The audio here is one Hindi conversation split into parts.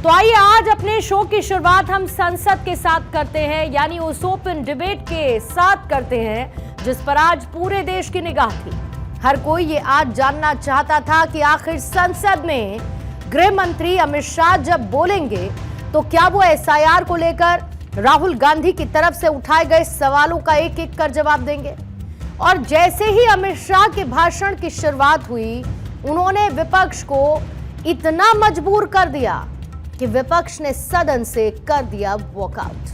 तो आइए आज अपने शो की शुरुआत हम संसद के साथ करते हैं, यानी उस ओपन डिबेट के साथ करते हैं जिस पर आज पूरे देश की निगाह थी। हर कोई ये आज जानना चाहता था कि आखिर संसद में गृह मंत्री अमित शाह जब बोलेंगे तो क्या वो एसआईआर को लेकर राहुल गांधी की तरफ से उठाए गए सवालों का एक एक कर जवाब देंगे। और जैसे ही अमित शाह के भाषण की शुरुआत हुई, उन्होंने विपक्ष को इतना मजबूर कर दिया कि विपक्ष ने सदन से कर दिया वॉकआउट।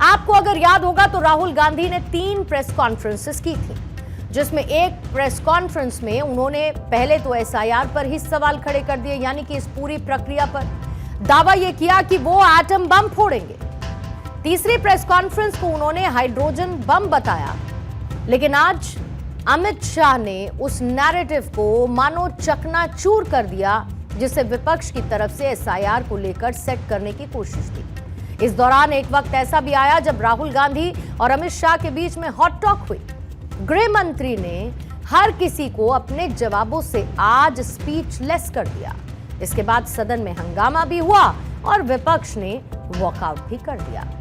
आपको अगर याद होगा तो राहुल गांधी ने 3 प्रेस कॉन्फ्रेंसेस की थी, जिसमें एक प्रेस कॉन्फ्रेंस में उन्होंने पहले तो एसआईआर पर ही सवाल खड़े कर दिए, यानी कि इस पूरी प्रक्रिया पर दावा यह किया कि वो एटम बम फोड़ेंगे। तीसरी प्रेस कॉन्फ्रेंस को उन्होंने हाइड्रोजन बम बताया। लेकिन आज अमित शाह ने उस नैरेटिव को मानो चकनाचूर कर दिया, जिसे विपक्ष की तरफ से एसआईआर को लेकर सेट करने की कोशिश की। इस दौरान एक वक्त ऐसा भी आया जब राहुल गांधी और अमित शाह के बीच में हॉट टॉक हुई। गृह मंत्री ने हर किसी को अपने जवाबों से आज स्पीचलेस कर दिया। इसके बाद सदन में हंगामा भी हुआ और विपक्ष ने वॉकआउट भी कर दिया।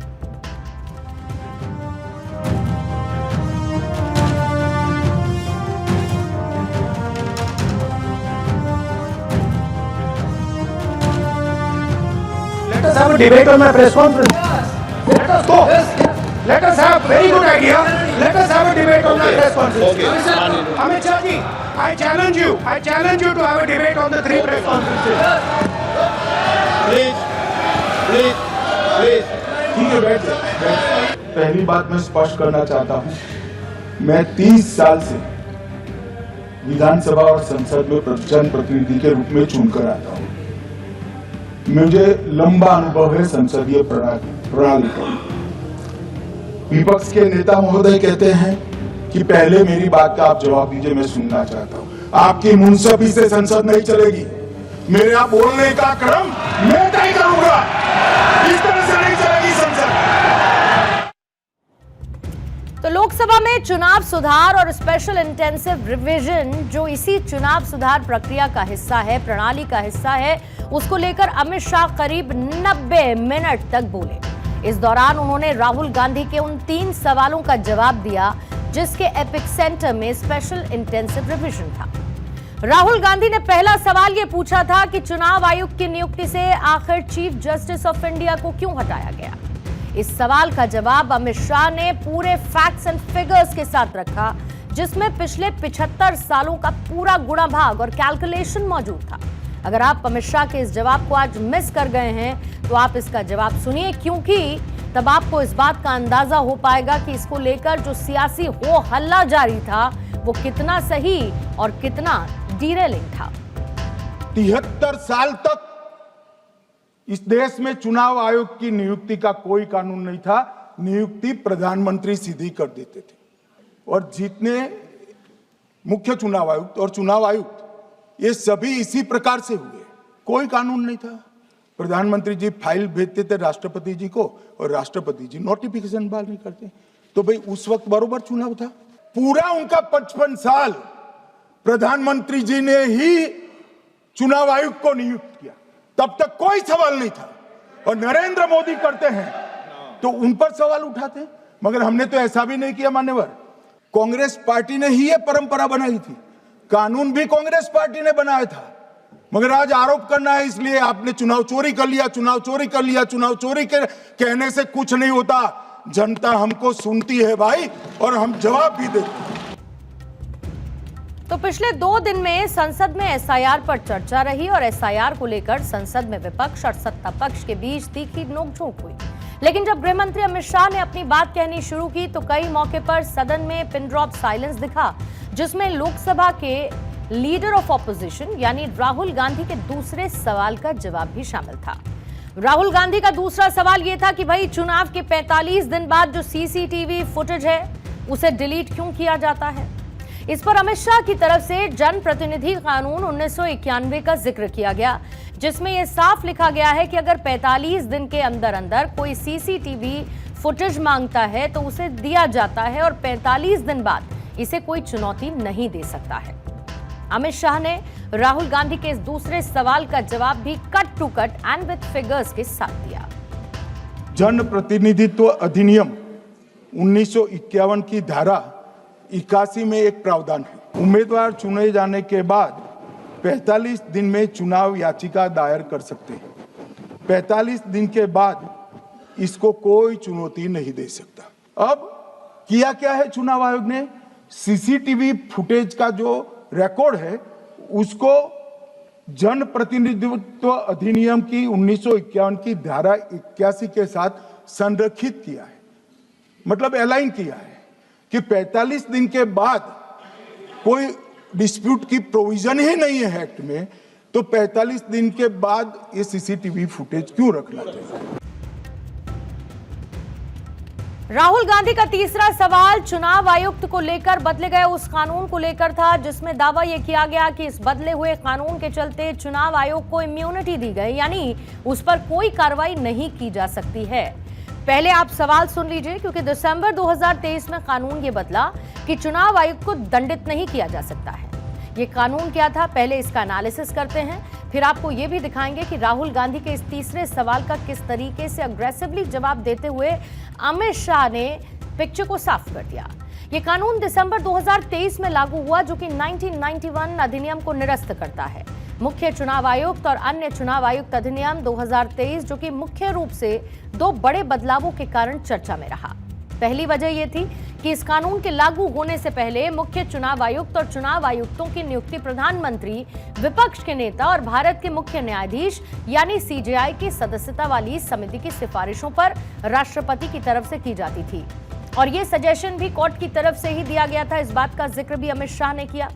Let us have a debate on my press conference. Let us go. Let us have very good idea. Let us have a debate on my press conference. Okay. Amit Shah ji, I challenge you. I challenge you to have a debate on the 3 press conferences. Please. ठीक है, बैठ जाओ। पहली बात मैं स्पष्ट करना चाहता हूं, मैं 30 साल से विधानसभा और संसद में जनप्रतिनिधि के रूप में चुनकर आता हूं। मुझे लंबा अनुभव है संसदीय प्रणाली का। विपक्ष के नेता महोदय कहते हैं कि पहले मेरी बात का आप जवाब दीजिए, मैं सुनना चाहता हूं। आपकी मुंसफी से संसद नहीं चलेगी। मेरा बोलने का क्रम मैं तय करूंगा। इस तरह से नहीं चलेगी संसद। तो लोकसभा में चुनाव सुधार और स्पेशल इंटेंसिव रिवीजन, जो इसी चुनाव सुधार प्रक्रिया का हिस्सा है, प्रणाली का हिस्सा है, उसको लेकर अमित शाह करीब 90 मिनट तक बोले। इस दौरान उन्होंने राहुल गांधी के उन 3 सवालों का जवाब दिया जिसके एपिक सेंटर में स्पेशल इंटेंसिव रिवीजन था। राहुल गांधी ने पहला सवाल यह पूछा था कि चुनाव आयुक्त की नियुक्ति से आखिर चीफ जस्टिस ऑफ इंडिया को क्यों हटाया गया। इस सवाल का जवाब अमित शाह ने पूरे फैक्ट्स एंड फिगर्स के साथ रखा, जिसमें पिछले 75 सालों का पूरा गुणा भाग और कैलकुलेशन मौजूद था। अगर आप अमित शाह के इस जवाब को आज मिस कर गए हैं तो आप इसका जवाब सुनिए, क्योंकि तब आपको इस बात का अंदाजा हो पाएगा कि इसको लेकर जो सियासी हो हल्ला जारी था वो कितना सही और कितना डीरेलिंग था। 73 साल तक इस देश में चुनाव आयोग की नियुक्ति का कोई कानून नहीं था। नियुक्ति प्रधानमंत्री सीधी कर देते थे और जितने मुख्य चुनाव आयुक्त और चुनाव आयुक्त ये सभी इसी प्रकार से हुए। कोई कानून नहीं था। प्रधानमंत्री जी फाइल भेजते थे राष्ट्रपति जी को और राष्ट्रपति जी नोटिफिकेशन बाहर नहीं करते। तो भाई उस वक्त बरोबर चुनाव था। पूरा उनका 55 साल प्रधानमंत्री जी ने ही चुनाव आयुक्त को नियुक्त किया, तब तक कोई सवाल नहीं था। और नरेंद्र मोदी करते हैं तो उन पर सवाल उठाते हैं, मगर हमने तो ऐसा भी नहीं किया मान्यवर। कांग्रेस पार्टी ने ही ये परंपरा बनाई थी। कानून भी कांग्रेस पार्टी ने बनाया था, मगर आज आरोप करना है इसलिए आपने चुनाव चोरी कर लिया, चुनाव चोरी कर लिया। चुनाव चोरी के कहने से कुछ नहीं होता। जनता हमको सुनती है भाई, और हम जवाब भी देते हैं। तो पिछले 2 दिन में संसद में एसआईआर पर चर्चा रही और एसआईआर को लेकर संसद में विपक्ष और सत्ता पक्ष के बीच तीखी नोकझोंक हुई। लेकिन जब गृह मंत्री अमित शाह ने अपनी बात कहनी शुरू की तो कई मौके पर सदन में पिन ड्रॉप साइलेंस दिखा, जिसमें लोकसभा के लीडर ऑफ ऑपोजिशन यानी राहुल गांधी के दूसरे सवाल का जवाब भी शामिल था। राहुल गांधी का दूसरा सवाल यह था कि भाई चुनाव के 45 दिन बाद जो सीसीटीवी फुटेज है उसे डिलीट क्यों किया जाता है। इस पर अमित शाह की तरफ से जनप्रतिनिधि कानून 1991 का जिक्र किया गया, जिसमें यह साफ लिखा गया है कि अगर 45 दिन के अंदर अंदर कोई सीसीटीवी फुटेज मांगता है तो उसे दिया जाता है और 45 दिन बाद इसे कोई चुनौती नहीं दे सकता है। अमित शाह ने राहुल गांधी के इस दूसरे सवाल का जवाब भी cut to cut and with figures के साथ दिया। जन प्रतिनिधित्व अधिनियम 1951 की धारा 81 में एक प्रावधान है। उम्मीदवार चुने जाने के बाद 45 दिन में चुनाव याचिका दायर कर सकते हैं। 45 दिन के बाद इसको कोई चुनौती नहीं दे सकता। अब किया क्या है चुनाव आयोग ने? सीसीटीवी फुटेज का जो रिकॉर्ड है उसको जन प्रतिनिधित्व अधिनियम की 1951 की धारा 81 के साथ संरक्षित किया है, मतलब अलाइन किया है कि 45 दिन के बाद कोई डिस्प्यूट की प्रोविजन ही नहीं है एक्ट में, तो 45 दिन के बाद ये सीसीटीवी फुटेज क्यों रखना चाहिए? राहुल गांधी का तीसरा सवाल चुनाव आयुक्त को लेकर बदले गए उस कानून को लेकर था जिसमें दावा यह किया गया कि इस बदले हुए कानून के चलते चुनाव आयोग को इम्यूनिटी दी गई, यानी उस पर कोई कार्रवाई नहीं की जा सकती है। पहले आप सवाल सुन लीजिए, क्योंकि दिसंबर 2023 में कानून ये बदला कि चुनाव आयुक्त को दंडित नहीं किया जा सकता है। ये कानून क्या था, पहले इसका एनालिसिस करते हैं, फिर आपको ये भी दिखाएंगे कि राहुल गांधी के इस तीसरे सवाल का किस तरीके से अग्रेसिवली जवाब देते हुए अमित शाह ने पिक्चर को साफ कर दिया। ये कानून दिसंबर 2023 में लागू हुआ, जो कि 1991 अधिनियम को निरस्त करता है। मुख्य चुनाव आयुक्त और अन्य चुनाव आयुक्त अधिनियम 2023, जो कि मुख्य रूप से दो बड़े बदलावों के कारण चर्चा में रहा। पहली वजह यह थी कि इस कानून के लागू होने से पहले मुख्य चुनाव आयुक्त और चुनाव आयुक्तों की नियुक्ति प्रधानमंत्री, विपक्ष के नेता और भारत के मुख्य न्यायाधीश यानी सीजेआई की सदस्यता वाली समिति की सिफारिशों पर राष्ट्रपति की तरफ से की जाती थी, और यह सजेशन भी कोर्ट की तरफ से ही दिया गया था। इस बात का जिक्र भी अमित शाह ने किया।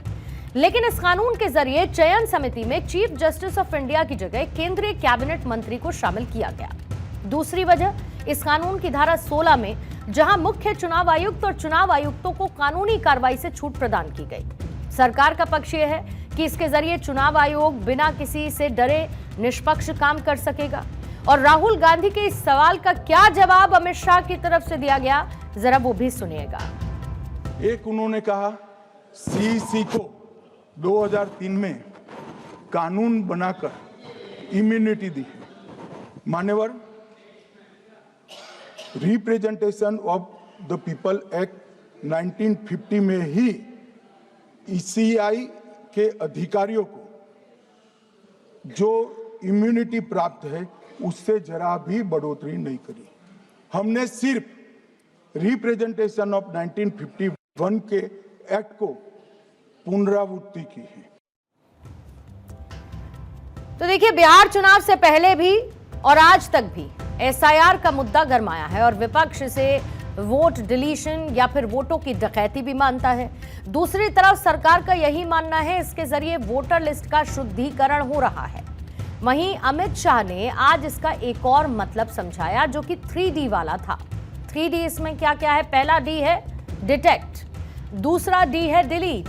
लेकिन इस कानून के जरिए चयन समिति में चीफ जस्टिस ऑफ इंडिया की जगह केंद्रीय कैबिनेट मंत्री को शामिल किया गया। दूसरी वजह, इस कानून की धारा 16 में जहां मुख्य चुनाव आयुक्त और चुनाव आयुक्तों को कानूनी कार्रवाई से छूट प्रदान की गई। सरकार का पक्ष यह है कि इसके जरिए चुनाव आयोग बिना किसी से डरे निष्पक्ष काम कर सकेगा। और राहुल गांधी के इस सवाल का क्या जवाब अमित शाह की तरफ से दिया गया, जरा वो भी सुनिएगा। एक उन्होंने कहा सीईसी को 2003 में कानून बनाकर इम्यूनिटी दी। मान्यवर, representation of the people act 1950 में ही ईसीआई के अधिकारियों को जो इम्यूनिटी प्राप्त है उससे जरा भी बढ़ोतरी नहीं करी। हमने सिर्फ रिप्रेजेंटेशन ऑफ 1951 के एक्ट को पुनरावृत्ति की है। तो देखिए, बिहार चुनाव से पहले भी और आज तक भी एसआईआर का मुद्दा गरमाया है और विपक्ष इसे वोट डिलीशन या फिर वोटों की डकैती भी मानता है। दूसरी तरफ सरकार का यही मानना है इसके जरिए वोटर लिस्ट का शुद्धिकरण हो रहा है। वहीं अमित शाह ने आज इसका एक और मतलब समझाया, जो कि 3D वाला था। 3D इसमें क्या क्या है? पहला डी है डिटेक्ट, दूसरा डी है डिलीट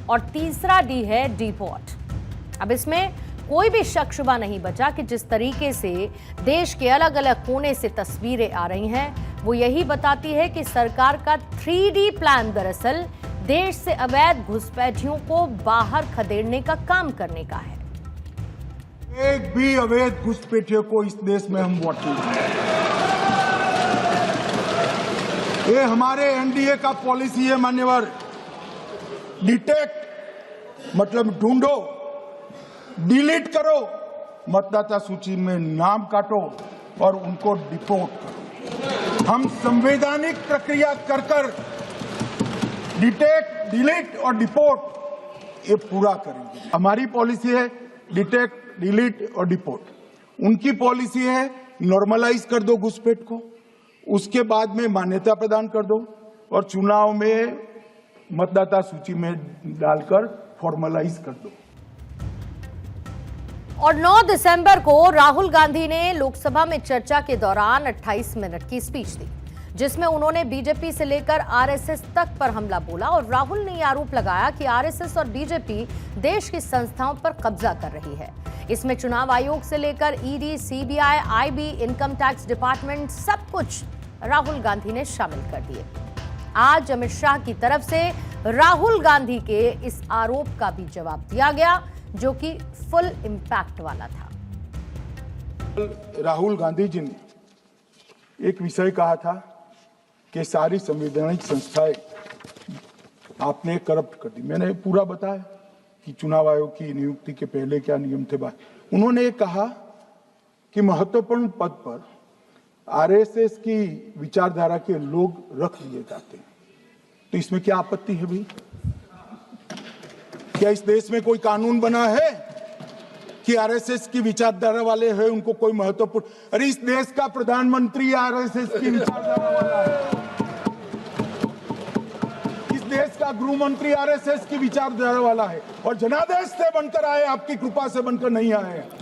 और तीसरा डी है डिपोर्ट। अब इसमें कोई भी शक शुबा नहीं बचा कि जिस तरीके से देश के अलग अलग कोने से तस्वीरें आ रही हैं, वो यही बताती है कि सरकार का 3D प्लान दरअसल देश से अवैध घुसपैठियों को बाहर खदेड़ने का काम करने का है। एक भी अवैध घुसपैठियों को इस देश में हम वोट नहीं देंगे। ये हमारे एनडीए का पॉलिसी है मान्यवर। डिटेक्ट मतलब ढूंढो, डिलीट करो, मतदाता सूची में नाम काटो और उनको डिपोर्ट करो। हम संवैधानिक प्रक्रिया कर कर डिटेक्ट, डिलीट और डिपोर्ट ये पूरा करेंगे। हमारी पॉलिसी है डिटेक्ट, डिलीट और डिपोर्ट। उनकी पॉलिसी है नॉर्मलाइज कर दो घुसपैठ को, उसके बाद में मान्यता प्रदान कर दो और चुनाव में मतदाता सूची में डालकर फॉर्मलाइज कर दो। और 9 दिसंबर को राहुल गांधी ने लोकसभा में चर्चा के दौरान 28 मिनट की स्पीच दी, जिसमें उन्होंने बीजेपी से लेकर आरएसएस तक पर हमला बोला और राहुल ने आरोप लगाया कि आरएसएस और बीजेपी देश की संस्थाओं पर कब्जा कर रही है। इसमें चुनाव आयोग से लेकर ED, CBI, IB, income tax department सब कुछ राहुल गांधी ने शामिल कर दिए। आज अमित शाह की तरफ से राहुल गांधी के इस आरोप का भी जवाब दिया गया, जो कि फुल इम्पैक्ट वाला था। राहुल गांधी जी ने एक विषय कहा था कि सारी संवैधानिक संस्थाएं आपने करप्ट कर दी। मैंने पूरा बताया कि चुनाव आयोग की नियुक्ति के पहले क्या नियम थे। उन्होंने कहा कि महत्वपूर्ण पद पर आरएसएस की विचारधारा के लोग रख लिए जाते हैं, तो इसमें क्या आपत्ति है भाई? क्या इस देश में कोई कानून बना है कि आरएसएस की विचारधारा वाले हैं उनको कोई महत्वपूर्ण? अरे इस देश का प्रधानमंत्री आरएसएस की विचारधारा वाला है, इस देश का गृह मंत्री आरएसएस की विचारधारा वाला है, और जनादेश से बनकर आए, आपकी कृपा से बनकर नहीं आए हैं।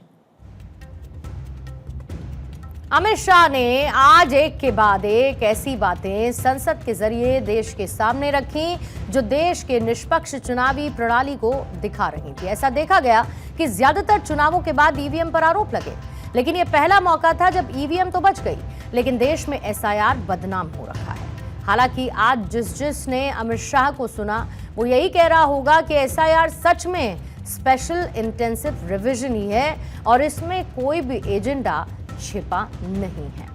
अमित शाह ने आज एक के बाद एक ऐसी बातें संसद के जरिए देश के सामने रखी जो देश के निष्पक्ष चुनावी प्रणाली को दिखा रही थी। ऐसा देखा गया कि ज्यादातर चुनावों के बाद ईवीएम पर आरोप लगे, लेकिन यह पहला मौका था जब ईवीएम तो बच गई, लेकिन देश में एसआईआर बदनाम हो रखा है। हालांकि आज जिसने अमित शाह को सुना वो यही कह रहा होगा कि एसआईआर सच में स्पेशल इंटेंसिव रिवीजन ही है और इसमें कोई भी एजेंडा छिपा नहीं है।